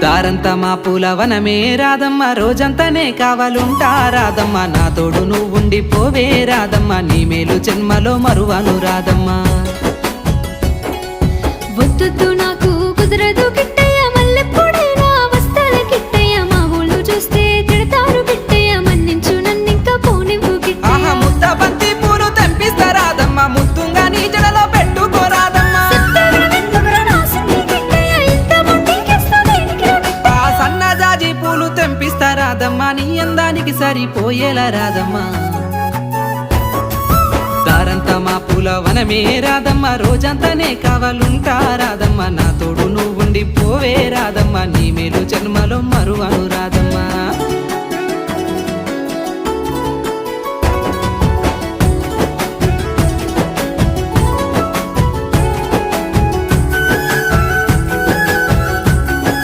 దారంతా మా పూలవనమే రాదమ్మ, రోజంతానే కావాలుంటా రాదమ్మ, నా తోడు నువ్వుండి పోవే రాదమ్మ, నీ మేలు జన్మలో మరువను రాదమ్మ. వద్దు నాకు కుదరదు కిట్టయ్య, మల్లెప్పుడైనా వస్తాల కిట్టయ్య, మా ఊళ్ళు చూస్తే తిడతారు కిట్టయ్య, మన్నించు నన్నింకా పోనివ్వు కిట్టయ్య. ముద్ద బంతి పూలు తెంపిస్తా రాదమ్మ, ముద్దుంగా నీ జడలో పెట్టుకోరాదమ్మ. సన్నజాజి పూలు తెంపిస్తా రాదమ్మ, నీ అందానికి సరిపోయేలా రాదమ్మ. దారంతా మా పూలవనమే రాదమ్మ, రోజంతానే కావాలుంటా రాదమ్మ, నా తోడు నువ్వుండి పోవే రాదమ్మ, నీ మేలు జన్మలో మరువను రాదమ్మ.